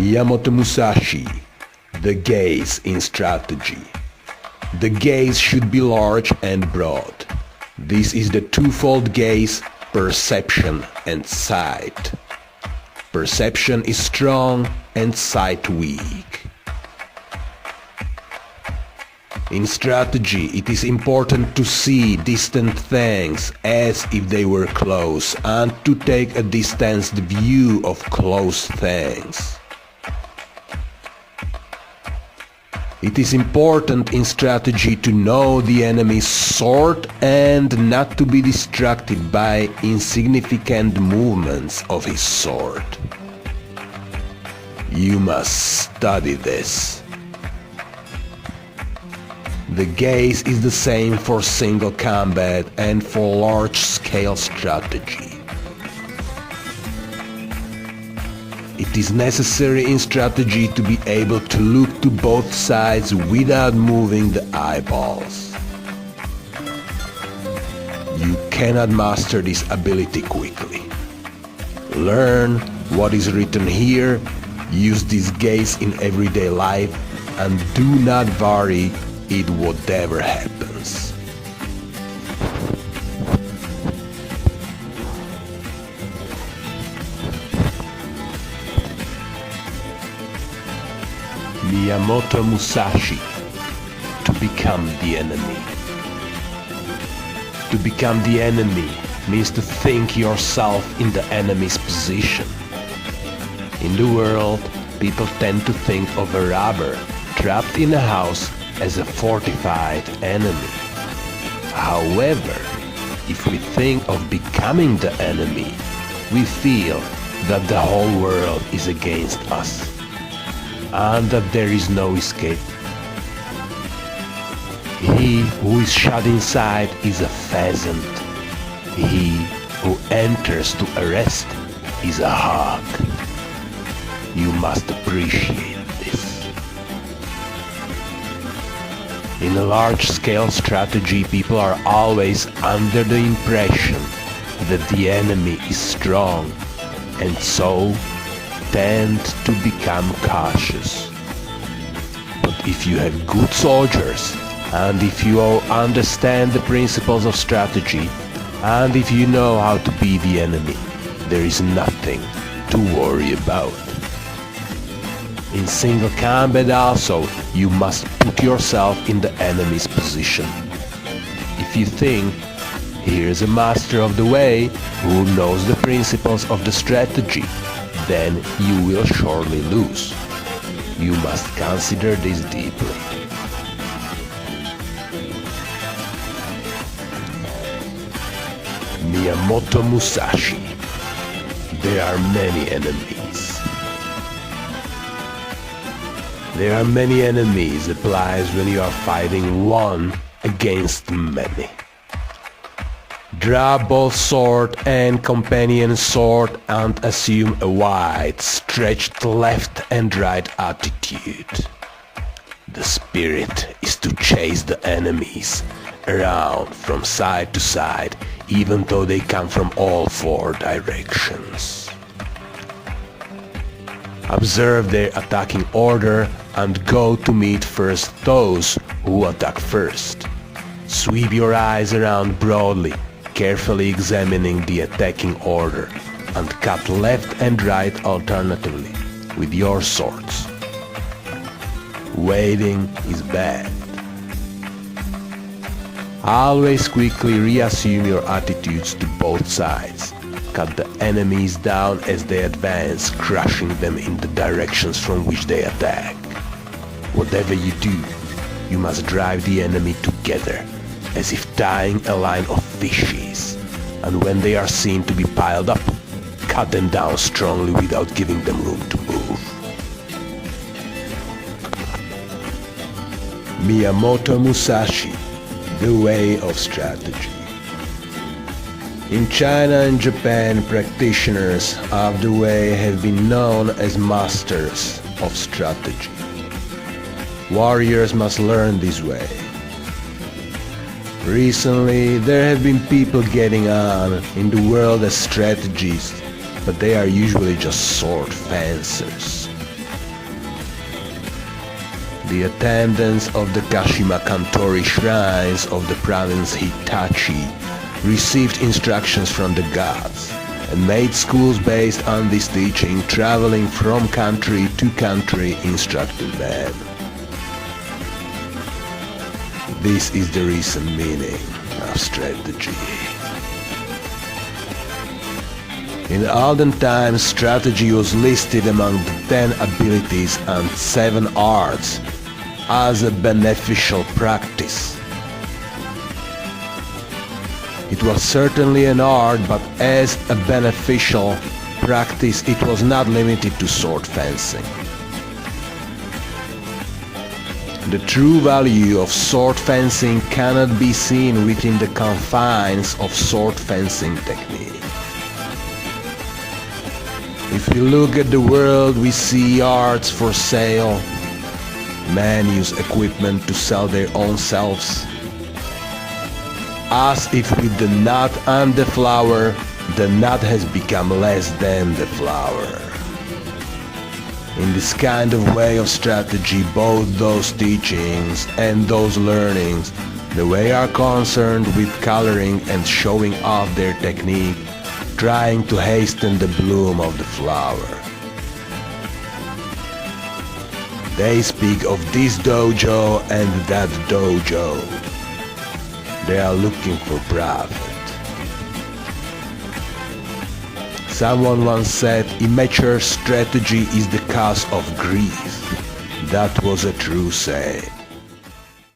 Myamoto Musashi, the gaze in strategy. The gaze should be large and broad. This is the twofold gaze, perception and sight. Perception is strong and sight weak. In strategy, it is important to see distant things as if they were close and to take a distanced view of close things. It is important in strategy to know the enemy's sword and not to be distracted by insignificant movements of his sword. You must study this. The gaze is the same for single combat and for large-scale strategy. It is necessary in strategy to be able to look to both sides without moving the eyeballs. You cannot master this ability quickly. Learn what is written here, use this gaze in everyday life, and do not vary it whatever happens. Myamoto Musashi, to become the enemy. To become the enemy means to think yourself in the enemy's position. In the world, people tend to think of a robber trapped in a house as a fortified enemy. However, if we think of becoming the enemy, we feel that the whole world is against us and that there is no escape. He who is shut inside is a pheasant. He who enters to arrest is a hawk. You must appreciate this. In a large-scale strategy, people are always under the impression that the enemy is strong, and so tend to become cautious. But if you have good soldiers, and if you understand the principles of strategy, and if you know how to be the enemy, there is nothing to worry about. In single combat also, you must put yourself in the enemy's position. If you think, here's a master of the way who knows the principles of the strategy, then you will surely lose. You must consider this deeply. Myamoto Musashi. There are many enemies. There are many enemies applies when you are fighting one against many. Draw both sword and companion sword and assume a wide, stretched left and right attitude. The spirit is to chase the enemies around from side to side, even though they come from all four directions. Observe their attacking order and go to meet first those who attack first. Sweep your eyes around broadly, carefully examining the attacking order, and cut left and right alternatively with your swords. Waiting is bad. Always quickly reassume your attitudes to both sides. Cut the enemies down as they advance, crushing them in the directions from which they attack. Whatever you do, you must drive the enemy together, as if tying a line of fishes, and when they are seen to be piled up, cut them down strongly without giving them room to move. Myamoto Musashi, the way of strategy. In China and Japan, practitioners of the way have been known as masters of strategy. Warriors must learn this way. Recently, there have been people getting on in the world as strategists, but they are usually just sword fencers. The attendants of the Kashima Kantori shrines of the province Hitachi received instructions from the gods and made schools based on this teaching, traveling from country to country instructing men. This is the recent meaning of strategy. In olden times, strategy was listed among the 10 abilities and 7 arts as a beneficial practice. It was certainly an art, but as a beneficial practice it was not limited to sword fencing. The true value of sword fencing cannot be seen within the confines of sword fencing technique. If we look at the world, we see arts for sale. Men use equipment to sell their own selves. As if with the nut and the flower, the nut has become less than the flower. In this kind of way of strategy, both those teachings and those learnings, the way are concerned with coloring and showing off their technique, trying to hasten the bloom of the flower. They speak of this dojo and that dojo. They are looking for profit. Someone once said, immature strategy is the cause of grief. That was a true saying.